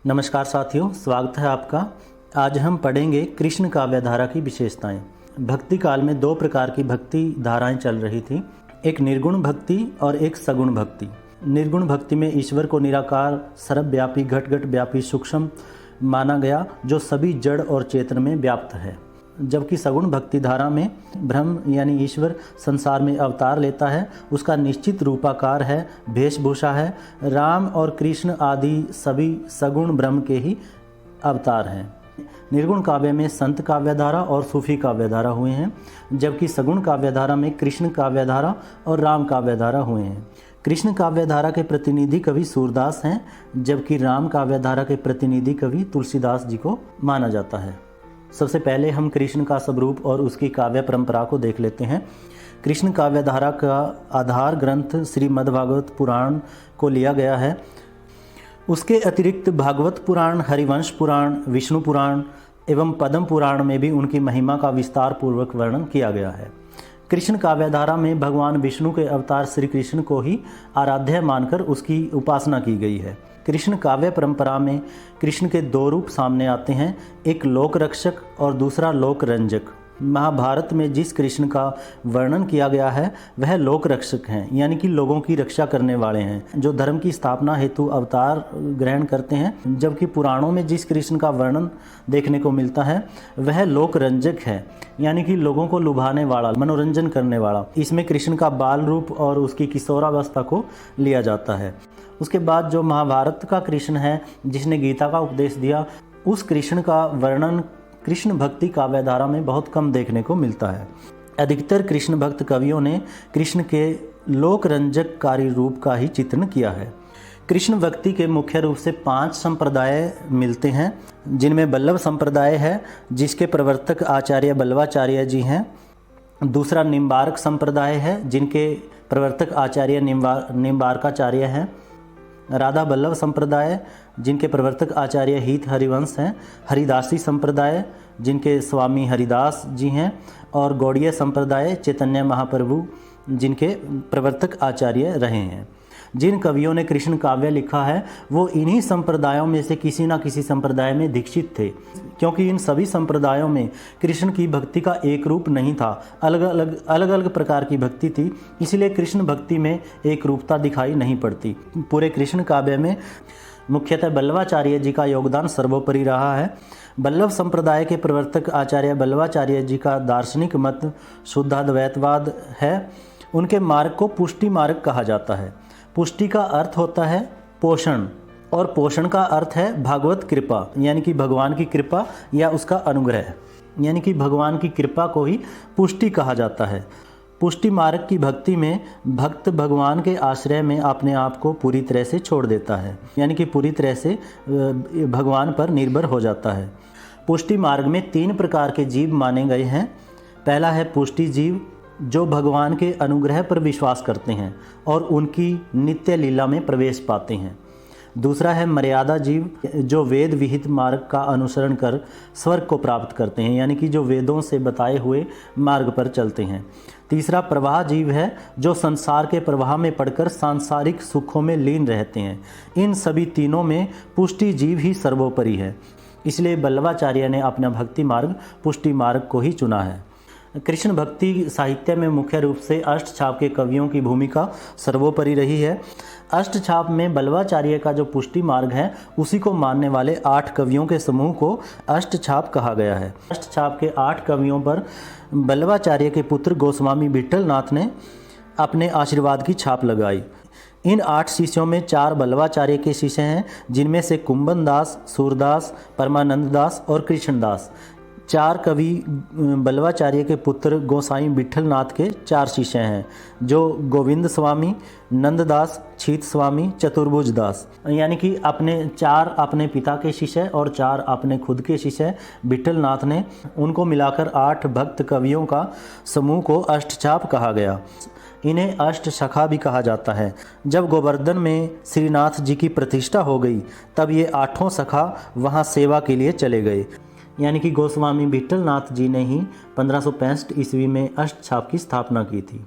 नमस्कार साथियों, स्वागत है आपका। आज हम पढ़ेंगे कृष्ण काव्य धारा की विशेषताएं। भक्ति काल में दो प्रकार की भक्ति धाराएं चल रही थी, एक निर्गुण भक्ति और एक सगुण भक्ति। निर्गुण भक्ति में ईश्वर को निराकार, सर्वव्यापी, घट घट व्यापी, सूक्ष्म माना गया, जो सभी जड़ और चेतन में व्याप्त है। जबकि सगुण भक्ति धारा में ब्रह्म यानी ईश्वर संसार में अवतार लेता है, उसका निश्चित रूपाकार है, वेशभूषा है। राम और कृष्ण आदि सभी सगुण ब्रह्म के ही अवतार हैं। निर्गुण काव्य में संत काव्यधारा और सूफी काव्यधारा हुए हैं, जबकि सगुण काव्यधारा में कृष्ण काव्यधारा और राम काव्यधारा हुए हैं। कृष्ण काव्यधारा के प्रतिनिधि कवि सूरदास हैं, जबकि राम काव्यधारा के प्रतिनिधि कवि तुलसीदास जी को माना जाता है। सबसे पहले हम कृष्ण का स्वरूप और उसकी काव्य परंपरा को देख लेते हैं। कृष्ण काव्यधारा का आधार ग्रंथ श्रीमद्भागवत पुराण को लिया गया है। उसके अतिरिक्त भागवत पुराण, हरिवंश पुराण, विष्णु पुराण एवं पद्म पुराण में भी उनकी महिमा का विस्तार पूर्वक वर्णन किया गया है। कृष्ण काव्यधारा में भगवान विष्णु के अवतार श्री कृष्ण को ही आराध्य मानकर उसकी उपासना की गई है। कृष्ण काव्य परंपरा में कृष्ण के दो रूप सामने आते हैं, एक लोक रक्षक और दूसरा लोक रंजक। महाभारत में जिस कृष्ण का वर्णन किया गया है वह लोक रक्षक हैं, यानी कि लोगों की रक्षा करने वाले हैं, जो धर्म की स्थापना हेतु अवतार ग्रहण करते हैं। जबकि पुराणों में जिस कृष्ण का वर्णन देखने को मिलता है वह लोक रंजक है, यानी कि लोगों को लुभाने वाला, मनोरंजन करने वाला। इसमें कृष्ण का बाल रूप और उसकी किशोरावस्था को लिया जाता है। उसके बाद जो महाभारत का कृष्ण है, जिसने गीता का उपदेश दिया, उस कृष्ण का वर्णन कृष्ण भक्ति काव्यधारा में बहुत कम देखने को मिलता है। अधिकतर कृष्ण भक्त कवियों ने कृष्ण के लोक रंजककारी रूप का ही चित्रण किया है। कृष्ण भक्ति के मुख्य रूप से 5 संप्रदाय मिलते हैं, जिनमें बल्लभ संप्रदाय है, जिसके प्रवर्तक आचार्य बल्लवाचार्य जी हैं। दूसरा निम्बार्क संप्रदाय है, जिनके प्रवर्तक आचार्य निम्बार्काचार्य हैं। राधा बल्लभ संप्रदाय, जिनके प्रवर्तक आचार्य हित हरिवंश हैं। हरिदासी संप्रदाय, जिनके स्वामी हरिदास जी हैं। और गौड़ीय संप्रदाय, चैतन्य महाप्रभु, जिनके प्रवर्तक आचार्य रहे हैं। जिन कवियों ने कृष्ण काव्य लिखा है वो इन्हीं संप्रदायों में से किसी न किसी संप्रदाय में दीक्षित थे, क्योंकि इन सभी संप्रदायों में कृष्ण की भक्ति का एक रूप नहीं था, अलग अलग प्रकार की भक्ति थी। इसलिए कृष्ण भक्ति में एक रूपता दिखाई नहीं पड़ती। पूरे कृष्ण काव्य में मुख्यतः बल्लवाचार्य जी का योगदान सर्वोपरि रहा है। बल्लभ संप्रदाय के प्रवर्तक आचार्य बल्लवाचार्य जी का दार्शनिक मत शुद्धाद्वैतवाद है। उनके मार्ग को पुष्टि मार्ग कहा जाता है। पुष्टि का अर्थ होता है पोषण, और पोषण का अर्थ है भागवत कृपा, यानी कि भगवान की कृपा या उसका अनुग्रह, यानी कि भगवान की कृपा को ही पुष्टि कहा जाता है। पुष्टि मार्ग की भक्ति में भक्त भगवान के आश्रय में अपने आप को पूरी तरह से छोड़ देता है, यानी कि पूरी तरह से भगवान पर निर्भर हो जाता है। पुष्टि मार्ग में 3 प्रकार के जीव माने गए हैं। पहला है पुष्टि जीव, जो भगवान के अनुग्रह पर विश्वास करते हैं और उनकी नित्य लीला में प्रवेश पाते हैं। दूसरा है मर्यादा जीव, जो वेद विहित मार्ग का अनुसरण कर स्वर्ग को प्राप्त करते हैं, यानी कि जो वेदों से बताए हुए मार्ग पर चलते हैं। तीसरा प्रवाह जीव है, जो संसार के प्रवाह में पड़कर सांसारिक सुखों में लीन रहते हैं। इन सभी तीनों में पुष्टि जीव ही सर्वोपरि है, इसलिए बल्लवाचार्य ने अपना भक्ति मार्ग पुष्टि मार्ग को ही चुना है। कृष्ण भक्ति साहित्य में मुख्य रूप से अष्टछाप के कवियों की भूमिका सर्वोपरि रही है। अष्टछाप में बल्लवाचार्य का जो पुष्टि मार्ग है उसी को मानने वाले 8 कवियों के समूह को अष्टछाप कहा गया है। अष्टछाप के 8 कवियों पर बल्लवाचार्य के पुत्र गोस्वामी विट्ठल नाथ ने अपने आशीर्वाद की छाप लगाई। इन 8 शिष्यों में 4 बल्लवाचार्य के शिष्य हैं, जिनमें से कुंभन दास, सूरदास, परमानंद दास और कृष्णदास। 4 कवि बल्लवाचार्य के पुत्र गोसाई विट्ठल नाथ के 4 शिष्य हैं, जो गोविंद स्वामी, नंददास, छीत स्वामी, चतुर्भुज दास, यानी कि 4 अपने पिता के शिष्य और 4 अपने खुद के शिष्य विट्ठल नाथ ने। उनको मिलाकर 8 भक्त कवियों का समूह को अष्टछाप कहा गया। इन्हें अष्ट सखा भी कहा जाता है। जब गोवर्धन में श्रीनाथ जी की प्रतिष्ठा हो गई तब ये 8 सखा वहाँ सेवा के लिए चले गए, यानी कि गोस्वामी विट्ठल नाथ जी ने ही 1565 ईस्वी में अष्टछाप की स्थापना की थी।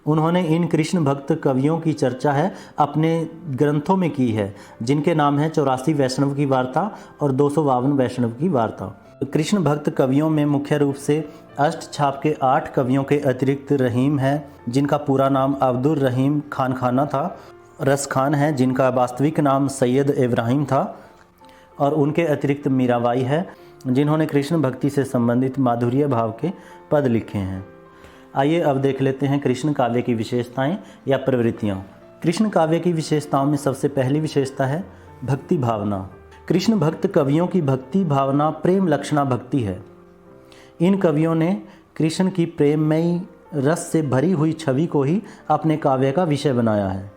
उन्होंने इन कृष्ण भक्त कवियों की चर्चा है अपने ग्रंथों में की है, जिनके नाम हैं 84 वैष्णव की वार्ता और 252 वैष्णव की वार्ता। कृष्ण भक्त कवियों में मुख्य रूप से अष्ट छाप के 8 कवियों के अतिरिक्त रहीम है, जिनका पूरा नाम अब्दुल रहीम खान खाना था, रस खान है, जिनका वास्तविक नाम सैयद इब्राहिम था, और उनके अतिरिक्त मीराबाई है, जिन्होंने कृष्ण भक्ति से संबंधित माधुर्य भाव के पद लिखे हैं। आइए अब देख लेते हैं कृष्ण काव्य की विशेषताएं या प्रवृत्तियां। कृष्ण काव्य की विशेषताओं में सबसे पहली विशेषता है भक्ति भावना। कृष्ण भक्त कवियों की भक्ति भावना प्रेम लक्षणा भक्ति है। इन कवियों ने कृष्ण की प्रेममयी रस से भरी हुई छवि को ही अपने काव्य का विषय बनाया है।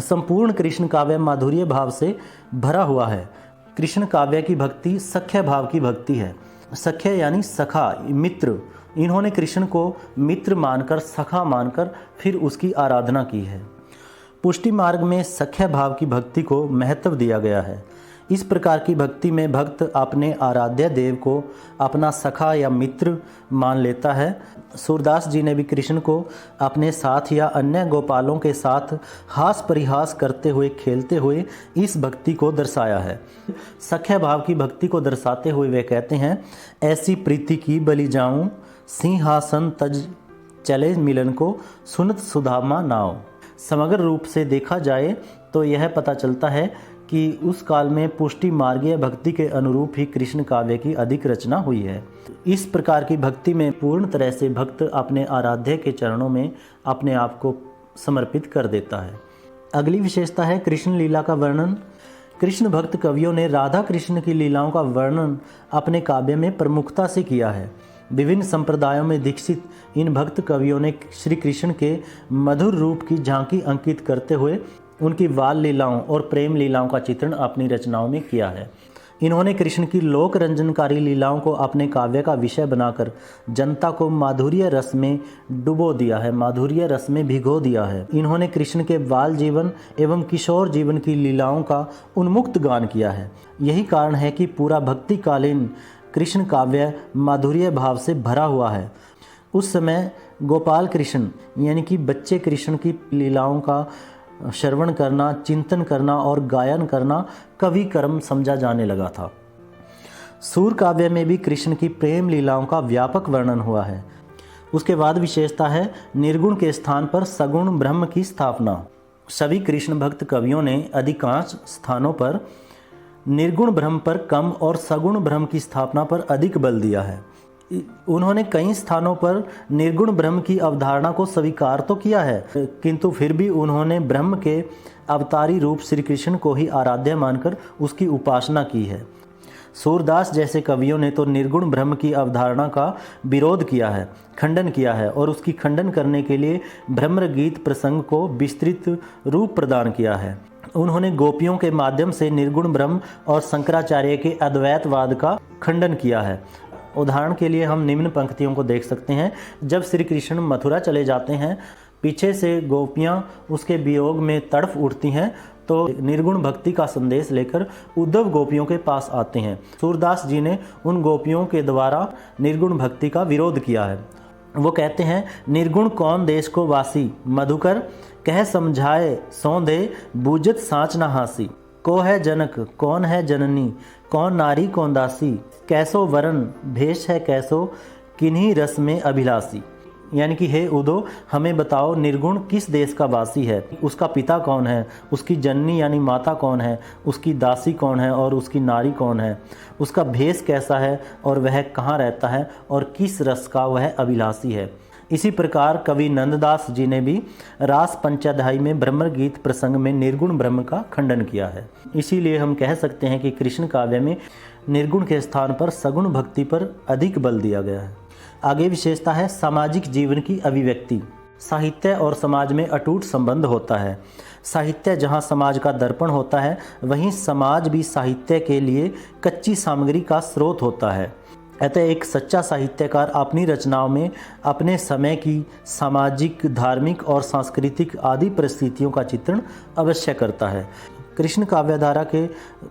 संपूर्ण कृष्ण काव्य माधुर्य भाव से भरा हुआ है। कृष्ण काव्य की भक्ति सख्य भाव की भक्ति है। सख्य यानी सखा, मित्र। इन्होंने कृष्ण को मित्र मानकर, सखा मानकर फिर उसकी आराधना की है। पुष्टि मार्ग में सख्य भाव की भक्ति को महत्व दिया गया है। इस प्रकार की भक्ति में भक्त अपने आराध्य देव को अपना सखा या मित्र मान लेता है। सूरदास जी ने भी कृष्ण को अपने साथ या अन्य गोपालों के साथ हास परिहास करते हुए, खेलते हुए इस भक्ति को दर्शाया है। सख्य भाव की भक्ति को दर्शाते हुए वे कहते हैं, ऐसी प्रीति की बलि जाऊं, सिंहासन तज चले मिलन को, सुनत सुधामा नाव। समग्र रूप से देखा जाए तो यह पता चलता है कि उस काल में पुष्टि मार्गीय भक्ति के अनुरूप ही कृष्ण काव्य की अधिक रचना हुई है। इस प्रकार की भक्ति में पूर्ण तरह से भक्त अपने आराध्य के चरणों में अपने आप को समर्पित कर देता है। अगली विशेषता है कृष्ण लीला का वर्णन। कृष्ण भक्त कवियों ने राधा कृष्ण की लीलाओं का वर्णन अपने काव्य में प्रमुखता से किया है। विभिन्न संप्रदायों में दीक्षित इन भक्त कवियों ने श्री कृष्ण के मधुर रूप की झांकी अंकित करते हुए उनकी बाल लीलाओं और प्रेम लीलाओं का चित्रण अपनी रचनाओं में किया है। इन्होंने कृष्ण की लोक रंजनकारी लीलाओं को अपने काव्य का विषय बनाकर जनता को माधुर्य रस में डुबो दिया है, माधुर्य रस में भिगो दिया है। इन्होंने कृष्ण के बाल जीवन एवं किशोर जीवन की लीलाओं का उन्मुक्त गान किया है। यही कारण है कि पूरा भक्तिकालीन कृष्ण काव्य माधुर्य भाव से भरा हुआ है। उस समय गोपाल कृष्ण यानी कि बच्चे कृष्ण की लीलाओं का श्रवण करना, चिंतन करना और गायन करना कवि कर्म समझा जाने लगा था। सूर काव्य में भी कृष्ण की प्रेम लीलाओं का व्यापक वर्णन हुआ है। उसके बाद विशेषता है निर्गुण के स्थान पर सगुण ब्रह्म की स्थापना। सभी कृष्ण भक्त कवियों ने अधिकांश स्थानों पर निर्गुण ब्रह्म पर कम और सगुण ब्रह्म की स्थापना पर अधिक बल दिया है। उन्होंने कई स्थानों पर निर्गुण ब्रह्म की अवधारणा को स्वीकार तो किया है, किंतु फिर भी उन्होंने ब्रह्म के अवतारी रूप श्री कृष्ण को ही आराध्य मानकर उसकी उपासना की है। सूरदास जैसे कवियों ने तो निर्गुण ब्रह्म की अवधारणा का विरोध किया है, खंडन किया है और उसकी खंडन करने के लिए ब्रह्म गीत प्रसंग को विस्तृत रूप प्रदान किया है। उन्होंने गोपियों के माध्यम से निर्गुण ब्रह्म और शंकराचार्य के अद्वैतवाद का खंडन किया है। उदाहरण के लिए हम निम्न पंक्तियों को देख सकते हैं। जब श्री कृष्ण मथुरा चले जाते हैं, पीछे से गोपियां उसके वियोग में तड़फ उठती हैं, तो निर्गुण भक्ति का संदेश लेकर उद्धव गोपियों के पास आते हैं। सूरदास जी ने उन गोपियों के द्वारा निर्गुण भक्ति का विरोध किया है। वो कहते हैं, निर्गुण कौन देश को वासी, मधुकर कह समझाए सौंदे, बूझत साँच न हासी। को है जनक, कौन है जननी, कौन नारी कौन दासी, कैसो वरण भेष है कैसो, किन्हीं रस में अभिलाषी। यानी कि हे उदो, हमें बताओ निर्गुण किस देश का वासी है, उसका पिता कौन है, उसकी जननी यानी माता कौन है, उसकी दासी कौन है और उसकी नारी कौन है, उसका भेष कैसा है और वह कहाँ रहता है और किस रस का वह अभिलाषी है। इसी प्रकार कवि नंददास जी ने भी रास पंचाध्यायी में ब्रह्म गीत प्रसंग में निर्गुण ब्रह्म का खंडन किया है। इसीलिए हम कह सकते हैं कि कृष्ण काव्य में निर्गुण के स्थान पर सगुण भक्ति पर अधिक बल दिया गया है। आगे विशेषता है सामाजिक जीवन की अभिव्यक्ति। साहित्य और समाज में अटूट संबंध होता है। साहित्य जहाँ समाज का दर्पण होता है, वहीं समाज भी साहित्य के लिए कच्ची सामग्री का स्रोत होता है। अतः एक सच्चा साहित्यकार अपनी रचनाओं में अपने समय की सामाजिक, धार्मिक और सांस्कृतिक आदि परिस्थितियों का चित्रण अवश्य करता है। कृष्ण काव्यधारा के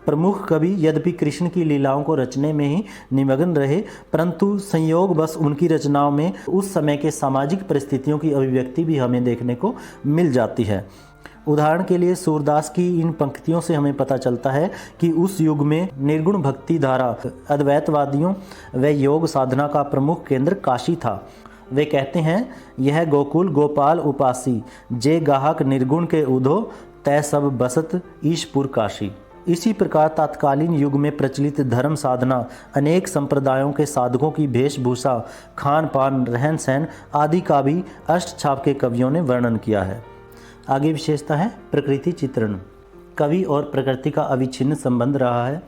प्रमुख कवि यद्यपि कृष्ण की लीलाओं को रचने में ही निमग्न रहे, परंतु संयोग बस उनकी रचनाओं में उस समय के सामाजिक परिस्थितियों की अभिव्यक्ति भी हमें देखने को मिल जाती है। उदाहरण के लिए सूरदास की इन पंक्तियों से हमें पता चलता है कि उस युग में निर्गुण भक्ति धारा अद्वैतवादियों व योग साधना का प्रमुख केंद्र काशी था। वे कहते हैं, यह गोकुल गोपाल उपासी, जे गाहक निर्गुण के उधो, तय सब बसत ईशपुर काशी। इसी प्रकार तत्कालीन युग में प्रचलित धर्म साधना, अनेक संप्रदायों के साधकों की वेशभूषा, खान पान, रहन सहन आदि का भी अष्टछाप के कवियों ने वर्णन किया है। आगे विशेषता है प्रकृति चित्रण। कवि और प्रकृति का अविच्छिन्न संबंध रहा है।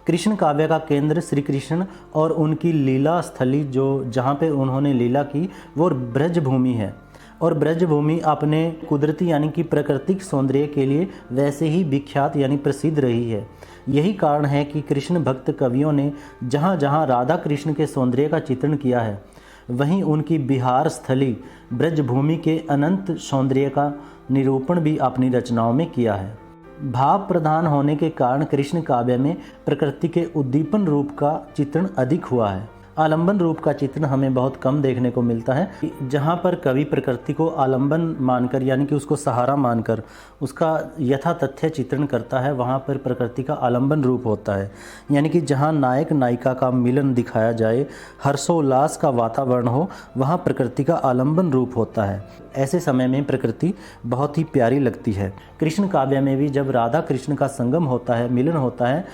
कृष्ण काव्य का केंद्र श्री कृष्ण और उनकी लीला स्थली जो जहाँ पे उन्होंने लीला की वो ब्रजभूमि है, और ब्रजभूमि अपने कुदरती यानी कि प्राकृतिक सौंदर्य के लिए वैसे ही विख्यात यानी प्रसिद्ध रही है। यही कारण है कि कृष्ण भक्त कवियों ने जहाँ जहाँ राधा कृष्ण के सौंदर्य का चित्रण किया है, वहीं उनकी बिहार स्थली ब्रजभूमि के अनंत सौंदर्य का निरूपण भी अपनी रचनाओं में किया है। भाव प्रधान होने के कारण कृष्ण काव्य में प्रकृति के उद्दीपन रूप का चित्रण अधिक हुआ है। आलंबन रूप का चित्रण हमें बहुत कम देखने को मिलता है। जहाँ पर कवि प्रकृति को आलंबन मानकर यानी कि उसको सहारा मानकर उसका यथा तथ्य चित्रण करता है, वहाँ पर प्रकृति का आलंबन रूप होता है। यानी कि जहाँ नायक नायिका का मिलन दिखाया जाए, हर्षोल्लास का वातावरण हो, वहाँ प्रकृति का आलंबन रूप होता है। ऐसे समय में प्रकृति बहुत ही प्यारी लगती है। कृष्ण काव्य में भी जब राधा कृष्ण का संगम होता है, मिलन होता है,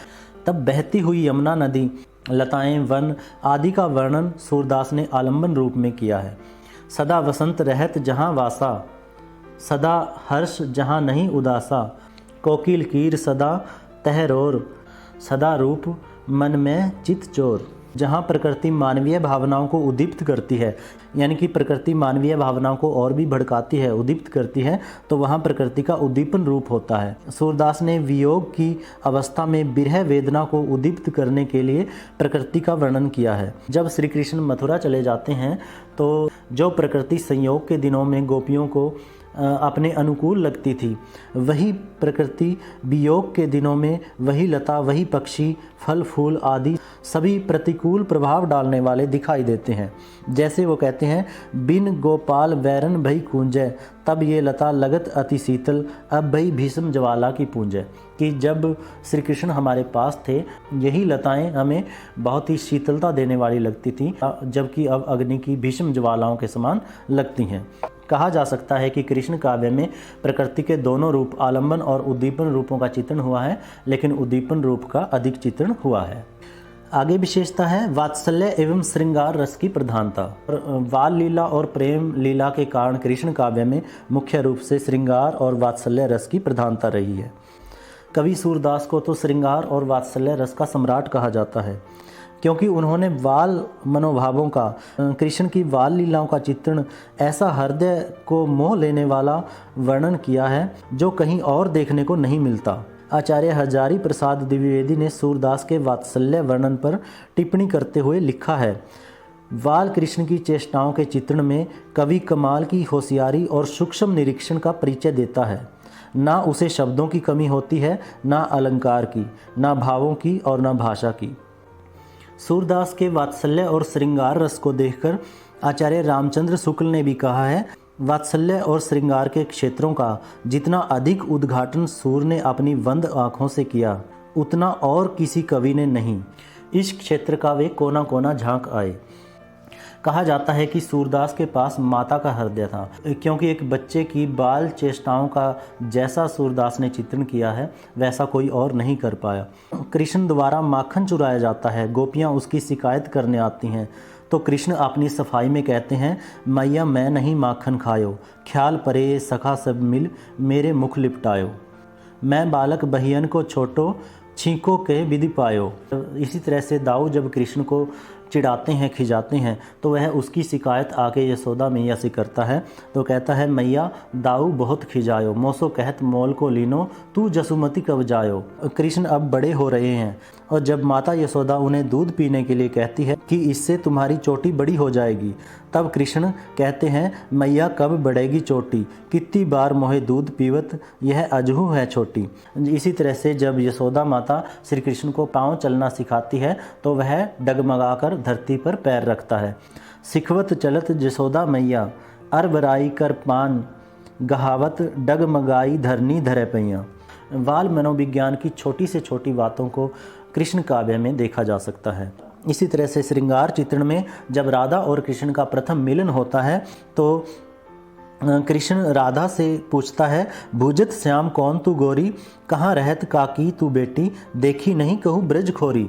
तब बहती हुई यमुना नदी, लताएं, वन आदि का वर्णन सूरदास ने आलंबन रूप में किया है। सदा वसंत रहत जहाँ वासा, सदा हर्ष जहाँ नहीं उदासा, कोकिल कीर सदा तहरोर, सदा रूप मन में चित चोर। जहाँ प्रकृति मानवीय भावनाओं को उद्दीप्त करती है, यानी कि प्रकृति मानवीय भावनाओं को और भी भड़काती है, उद्दीप्त करती है, तो वहाँ प्रकृति का उद्दीपन रूप होता है। सूरदास ने वियोग की अवस्था में विरह वेदना को उद्दीप्त करने के लिए प्रकृति का वर्णन किया है। जब श्री कृष्ण मथुरा चले जाते हैं तो जो प्रकृति संयोग के दिनों में गोपियों को अपने अनुकूल लगती थी, वही प्रकृति वियोग के दिनों में वही लता, वही पक्षी, फल फूल आदि सभी प्रतिकूल प्रभाव डालने वाले दिखाई देते हैं। जैसे वो कहते हैं, बिन गोपाल वैरन भई कूंजय, तब ये लता लगत अति शीतल, अब भई भीषम ज्वाला की पूंजय। कि जब श्री कृष्ण हमारे पास थे, यही लताएं हमें बहुत ही शीतलता देने वाली लगती थी, जबकि अब अग्नि की भीषम ज्वालाओं के समान लगती हैं। कहा जा सकता है कि कृष्ण काव्य में प्रकृति के दोनों रूप आलंबन और उद्दीपन रूपों का चित्रण हुआ है, लेकिन उद्दीपन रूप का अधिक चित्रण हुआ है। आगे विशेषता है वात्सल्य एवं श्रृंगार रस की प्रधानता। बाल लीला और प्रेम लीला के कारण कृष्ण काव्य में मुख्य रूप से श्रृंगार और वात्सल्य रस की प्रधानता रही है। कवि सूरदास को तो श्रृंगार और वात्सल्य रस का सम्राट कहा जाता है, क्योंकि उन्होंने बाल मनोभावों का, कृष्ण की बाल लीलाओं का चित्रण ऐसा हृदय को मोह लेने वाला वर्णन किया है जो कहीं और देखने को नहीं मिलता। आचार्य हजारी प्रसाद द्विवेदी ने सूरदास के वात्सल्य वर्णन पर टिप्पणी करते हुए लिखा है, बाल कृष्ण की चेष्टाओं के चित्रण में कवि कमाल की होशियारी और सूक्ष्म निरीक्षण का परिचय देता है। ना उसे शब्दों की कमी होती है, ना अलंकार की, ना भावों की और ना भाषा की। सूरदास के वात्सल्य और श्रृंगार रस को देखकर आचार्य रामचंद्र शुक्ल ने भी कहा है, वात्सल्य और श्रृंगार के क्षेत्रों का जितना अधिक उद्घाटन सूर ने अपनी बंद आँखों से किया, उतना और किसी कवि ने नहीं। इस क्षेत्र का वे कोना कोना झांक आए। कहा जाता है कि सूरदास के पास माता का हृदय था, क्योंकि एक बच्चे की बाल चेष्टाओं का जैसा सूरदास ने चित्रण किया है वैसा कोई और नहीं कर पाया। कृष्ण द्वारा माखन चुराया जाता है, गोपियाँ उसकी शिकायत करने आती हैं, तो कृष्ण अपनी सफाई में कहते हैं, मैया मैं नहीं माखन खायो, ख्याल परे सखा सब मिल मेरे मुख लिपटायो, मैं बालक बहियन को छोटो छींको के विधि पायो। इसी तरह से दाऊ जब कृष्ण को चिढ़ाते हैं, खिजाते हैं, तो वह उसकी शिकायत आके यशोदा मैया से करता है, तो कहता है, मैया दाऊ बहुत खिजायो, मोसो कहत मोल को लीनो, तू जसुमती कब जायो। कृष्ण अब बड़े हो रहे हैं, और जब माता यशोदा उन्हें दूध पीने के लिए कहती है कि इससे तुम्हारी चोटी बड़ी हो जाएगी, तब कृष्ण कहते हैं मैया कब बढ़ेगी चोटी, कितनी बार मोहे दूध पीवत, यह अजहू है छोटी। इसी तरह से जब यशोदा माता श्री कृष्ण को पाँव चलना सिखाती है तो वह डगमगाकर धरती पर पैर रखता है। सिखवत चलत यशोदा मैया, अरबराई कर पान गहावत, डगमगाई धरनी धरे पैया। बाल मनोविज्ञान की छोटी से छोटी बातों को कृष्ण काव्य में देखा जा सकता है। इसी तरह से श्रृंगार चित्रण में जब राधा और कृष्ण का प्रथम मिलन होता है तो कृष्ण राधा से पूछता है, भुजत श्याम कौन तू गोरी, कहाँ रहत काकी तू बेटी, देखी नहीं कहूँ ब्रज खोरी।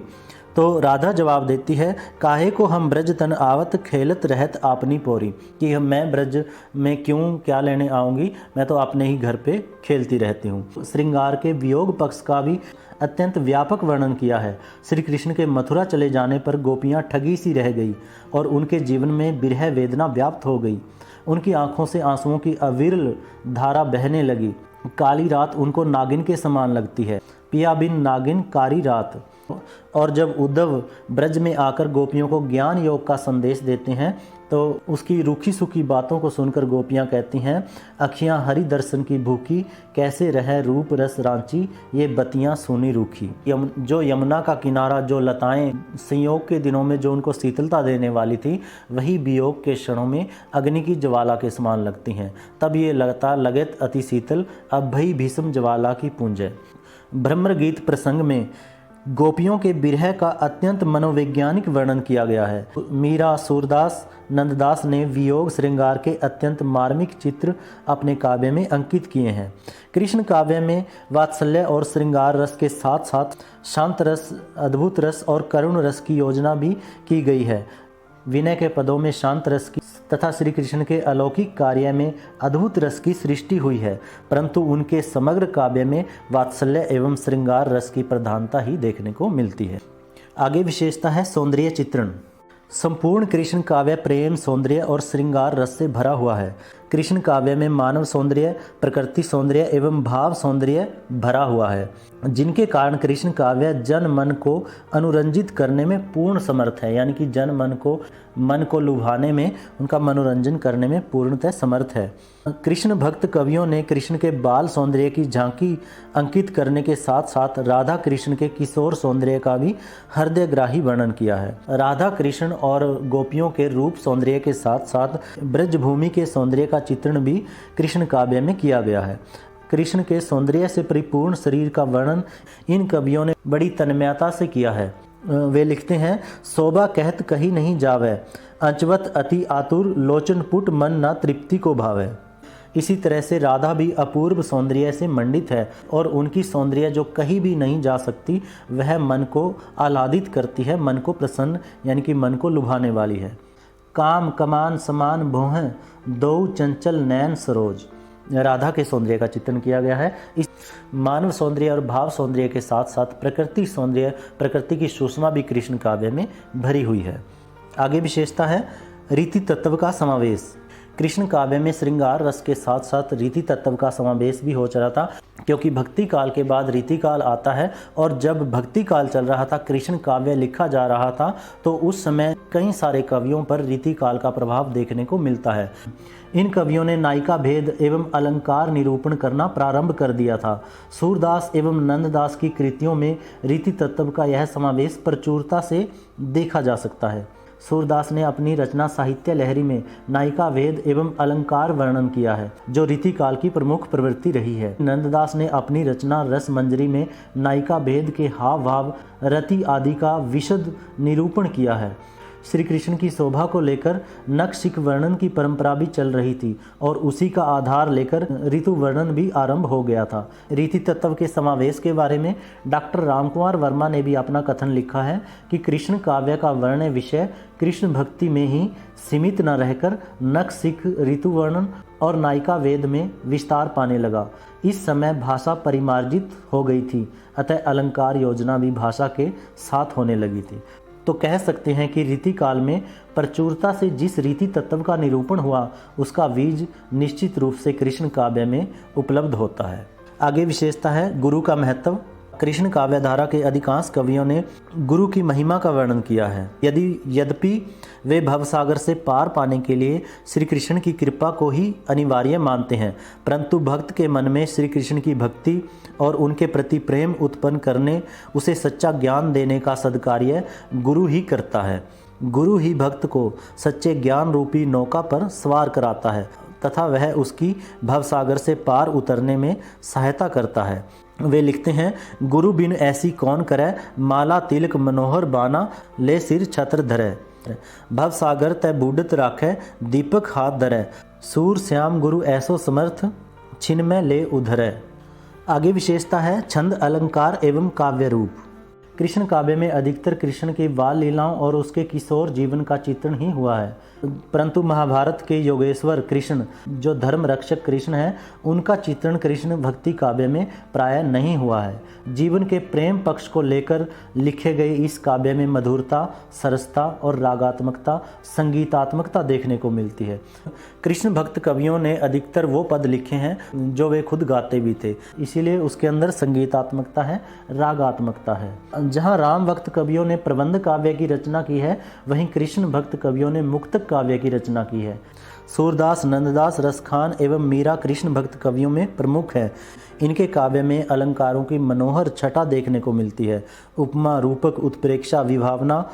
तो राधा जवाब देती है, काहे को हम ब्रज तन आवत, खेलत रहत आपनी पोरी, कि मैं ब्रज में क्यों क्या लेने आऊँगी, मैं तो अपने ही घर पे खेलती रहती हूँ। श्रृंगार के वियोग पक्ष का भी अत्यंत व्यापक वर्णन किया है। श्री कृष्ण के मथुरा चले जाने पर गोपियाँ ठगी सी रह गई और उनके जीवन में विरह वेदना व्याप्त हो गई। उनकी आंखों से आंसुओं की अविरल धारा बहने लगी। काली रात उनको नागिन के समान लगती है, पिया बिन नागिन कारी रात। और जब उद्धव ब्रज में आकर गोपियों को ज्ञान योग का संदेश देते हैं तो उसकी रूखी सूखी बातों को सुनकर गोपियाँ कहती हैं, अखियाँ हरि दर्शन की भूखी, कैसे रह रूप रस रांची, ये बतियाँ सोनी रूखी। जो यमुना का किनारा, जो लताएं संयोग के दिनों में जो उनको शीतलता देने वाली थी, वही वियोग के क्षणों में अग्नि की ज्वाला के समान लगती हैं। तब ये लता लगत अति शीतल, अब भई भीषम ज्वाला की पूंजय। ब्रह्म गीत प्रसंग में गोपियों के विरह का अत्यंत मनोवैज्ञानिक वर्णन किया गया है। मीरा, सूरदास, नंददास ने वियोग श्रृंगार के अत्यंत मार्मिक चित्र अपने काव्य में अंकित किए हैं। कृष्ण काव्य में वात्सल्य और श्रृंगार रस के साथ साथ शांत रस, अद्भुत रस और करुण रस की योजना भी की गई है। विनय के पदों में शांत रस की तथा श्री कृष्ण के अलौकिक कार्य में अद्भुत रस की सृष्टि हुई है, परंतु उनके समग्र काव्य में वात्सल्य एवं श्रृंगार रस की प्रधानता ही देखने को मिलती है। आगे विशेषता है सौंदर्य चित्रण। संपूर्ण कृष्ण काव्य प्रेम, सौंदर्य और श्रृंगार रस से भरा हुआ है। कृष्ण काव्य में मानव सौंदर्य, प्रकृति सौंदर्य एवं भाव सौंदर्य भरा हुआ है, जिनके कारण कृष्ण काव्य जन मन को अनुरंजित करने में पूर्ण समर्थ है। यानी कि जन मन को लुभाने में, उनका मनोरंजन करने में पूर्णतः समर्थ है। कृष्ण भक्त कवियों ने कृष्ण के बाल सौंदर्य की झांकी अंकित करने के साथ साथ राधा कृष्ण के किशोर सौंदर्य का भी हृदयग्राही वर्णन किया है। राधा कृष्ण और गोपियों के रूप सौंदर्य के साथ साथ ब्रजभूमि के सौंदर्य का चित्रण भी कृष्ण काव्य में किया गया है। कृष्ण के सौंदर्य से परिपूर्ण शरीर का वर्णन इन कवियों ने बड़ी तन्मयता से किया है। वे लिखते हैं, शोभा कहत कही नहीं जावे, अंचवत अति आतुर, लोचन पुट मन ना तृप्ति को भावे। इसी तरह से राधा भी अपूर्व सौंदर्य से मंडित है और उनकी सौंदर्य जो कहीं भी नहीं जा सकती, वह मन को आह्लादित करती है, मन को प्रसन्न यानी कि मन को लुभाने वाली है। काम कमान समान भोह, दो चंचल नैन सरोज। राधा के सौंदर्य का चित्रण किया गया है। इस मानव सौंदर्य और भाव सौंदर्य के साथ साथ प्रकृति सौंदर्य, प्रकृति की सुषमा भी कृष्ण काव्य में भरी हुई है। आगे विशेषता है रीति तत्व का समावेश। कृष्ण काव्य में श्रृंगार रस के साथ साथ रीति तत्व का समावेश भी हो चला था, क्योंकि भक्ति काल के बाद रीति काल आता है और जब भक्ति काल चल रहा था, कृष्ण काव्य लिखा जा रहा था, तो उस समय कई सारे कवियों पर रीति काल का प्रभाव देखने को मिलता है। इन कवियों ने नायिका भेद एवं अलंकार निरूपण करना प्रारंभ कर दिया था। सूरदास एवं नंददास की कृतियों में रीति तत्व का यह समावेश प्रचुरता से देखा जा सकता है। सूरदास ने अपनी रचना साहित्य लहरी में नायिका भेद एवं अलंकार वर्णन किया है, जो रीति काल की प्रमुख प्रवृत्ति रही है। नंददास ने अपनी रचना रस मंजरी में नायिका भेद के हाव भाव, रति आदि का विशद निरूपण किया है। श्री कृष्ण की शोभा को लेकर नखशिख वर्णन की परंपरा भी चल रही थी और उसी का आधार लेकर ऋतु वर्णन भी आरंभ हो गया था। रीति तत्व के समावेश के बारे में डॉक्टर रामकुमार वर्मा ने भी अपना कथन लिखा है कि कृष्ण काव्य का वर्ण विषय कृष्ण भक्ति में ही सीमित न रहकर नखशिख, ऋतु वर्णन और नायिका वेद में विस्तार पाने लगा। इस समय भाषा परिमार्जित हो गई थी, अतः अलंकार योजना भी भाषा के साथ होने लगी थी। तो कह सकते हैं कि रीति काल में प्रचुरता से जिस रीति तत्व का निरूपण हुआ, उसका बीज निश्चित रूप से कृष्ण काव्य में उपलब्ध होता है। आगे विशेषता है गुरु का महत्व। कृष्ण काव्यधारा के अधिकांश कवियों ने गुरु की महिमा का वर्णन किया है। यद्यपि वे भवसागर से पार पाने के लिए श्री कृष्ण की कृपा को ही अनिवार्य मानते हैं, परंतु भक्त के मन में श्री कृष्ण की भक्ति और उनके प्रति प्रेम उत्पन्न करने, उसे सच्चा ज्ञान देने का सद्कार्य गुरु ही करता है। गुरु ही भक्त को सच्चे ज्ञान रूपी नौका पर सवार कराता है तथा वह उसकी भवसागर से पार उतरने में सहायता करता है। वे लिखते हैं, गुरु बिन ऐसी कौन करे, माला तिलक मनोहर बाना, ले सिर छत्र धरे। भवसागर तय बूढ़त राखे, दीपक हाथ धरे, सूर श्याम गुरु ऐसो समर्थ, छिन में ले उधरे। आगे विशेषता है छंद, अलंकार एवं काव्य रूप। कृष्ण काव्य में अधिकतर कृष्ण की बाल लीलाओं और उसके किशोर जीवन का चित्रण ही हुआ है, परंतु महाभारत के योगेश्वर कृष्ण, जो धर्म रक्षक कृष्ण हैं, उनका चित्रण कृष्ण भक्ति काव्य में प्रायः नहीं हुआ है। जीवन के प्रेम पक्ष को लेकर लिखे गए इस काव्य में मधुरता, सरसता और रागात्मकता, संगीतात्मकता देखने को मिलती है। कृष्ण भक्त कवियों ने अधिकतर वो पद लिखे हैं जो वे खुद गाते भी थे, इसीलिए उसके अंदर संगीतात्मकता है, रागात्मकता है। जहाँ राम भक्त कवियों ने प्रबंध काव्य की रचना की है, वहीं कृष्ण भक्त कवियों ने मुक्तक काव्य की रचना की है। सूरदास, नंददास, रसखान एवं मीरा कृष्ण भक्त कवियों में प्रमुख है। इनके काव्य में अलंकारों की मनोहर छटा देखने को मिलती है। उपमा, रूपक, उत्प्रेक्षा, विभावना,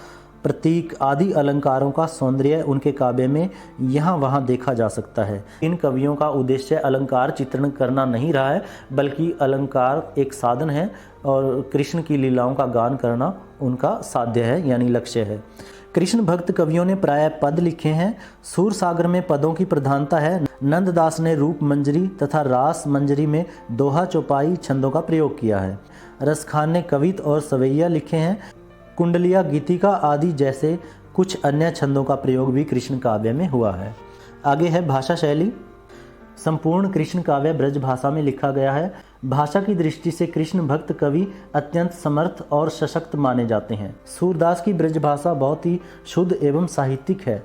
प्रतीक आदि अलंकारों का सौंदर्य उनके काव्य में यहाँ वहाँ देखा जा सकता है। इन कवियों का उद्देश्य अलंकार चित्रण करना नहीं रहा है, बल्कि अलंकार एक साधन है और कृष्ण की लीलाओं का गान करना उनका साध्य है, यानी लक्ष्य है। कृष्ण भक्त कवियों ने प्रायः पद लिखे हैं। सूर सागर में पदों की प्रधानता है। नंददास ने रूप मंजरी तथा रास मंजरी में दोहा, चौपाई छंदों का प्रयोग किया है। रसखान ने कवित और सवैया लिखे हैं। कुंडलिया, गीतिका आदि जैसे कुछ अन्य छंदों का प्रयोग भी कृष्ण काव्य में हुआ है। आगे है भाषा शैली। संपूर्ण कृष्ण काव्य ब्रज भाषा में लिखा गया है। भाषा की दृष्टि से कृष्ण भक्त कवि अत्यंत समर्थ और सशक्त माने जाते हैं। सूरदास की ब्रज भाषा बहुत ही शुद्ध एवं साहित्यिक है।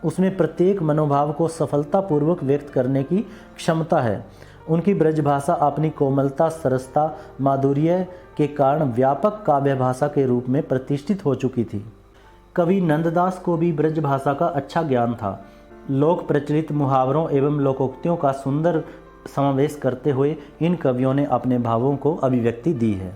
उसमें प्रत्येक मनोभाव को सफलतापूर्वक व्यक्त करने की क्षमता है। उनकी ब्रज भाषा अपनी कोमलता, सरसता, माधुर्य के कारण व्यापक काव्य भाषा के रूप में प्रतिष्ठित हो चुकी थी। कवि नंददास को भी ब्रज भाषा का अच्छा ज्ञान था। लोक प्रचलित मुहावरों एवं लोकोक्तियों का सुंदर समावेश करते हुए इन कवियों ने अपने भावों को अभिव्यक्ति दी है।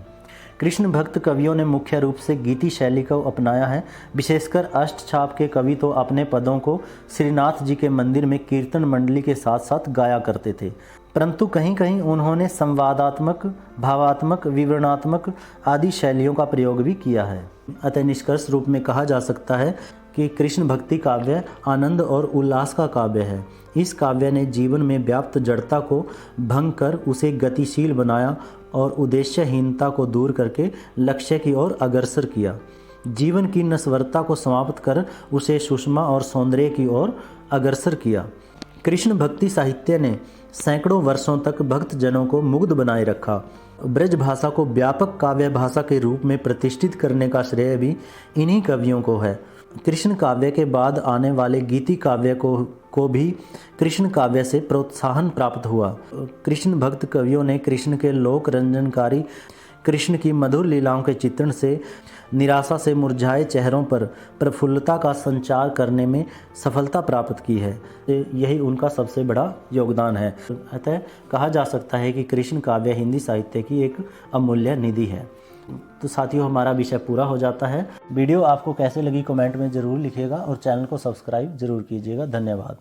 कृष्ण भक्त कवियों ने मुख्य रूप से गीति शैली को अपनाया है। विशेषकर अष्टछाप के कवि तो अपने पदों को श्रीनाथ जी के मंदिर में कीर्तन मंडली के साथ साथ गाया करते थे, परंतु कहीं कहीं उन्होंने संवादात्मक, भावात्मक, विवरणात्मक आदि शैलियों का प्रयोग भी किया है। अतः निष्कर्ष रूप में कहा जा सकता है कि कृष्ण भक्ति काव्य आनंद और उल्लास का काव्य है। इस काव्य ने जीवन में व्याप्त जड़ता को भंग कर उसे गतिशील बनाया और उद्देश्यहीनता को दूर करके लक्ष्य की ओर अग्रसर किया। जीवन की नश्वरता को समाप्त कर उसे सुषमा और सौंदर्य की ओर अग्रसर किया। कृष्ण भक्ति साहित्य ने सैकड़ों वर्षों तक भक्त जनों को मुग्ध बनाए रखा। ब्रज भाषा को व्यापक काव्य भाषा के रूप में प्रतिष्ठित करने का श्रेय भी इन्हीं कवियों को है। कृष्ण काव्य के बाद आने वाले गीति काव्य को भी कृष्ण काव्य से प्रोत्साहन प्राप्त हुआ। कृष्ण भक्त कवियों ने कृष्ण के लोक रंजनकारी, कृष्ण की मधुर लीलाओं के चित्रण से निराशा से मुरझाए चेहरों पर प्रफुल्लता का संचार करने में सफलता प्राप्त की है। यही उनका सबसे बड़ा योगदान है। अतः कहा जा सकता है कि कृष्ण काव्य हिंदी साहित्य की एक अमूल्य निधि है। तो साथियों, हमारा विषय पूरा हो जाता है। वीडियो आपको कैसे लगी कमेंट में ज़रूर लिखिएगा और चैनल को सब्सक्राइब ज़रूर कीजिएगा। धन्यवाद।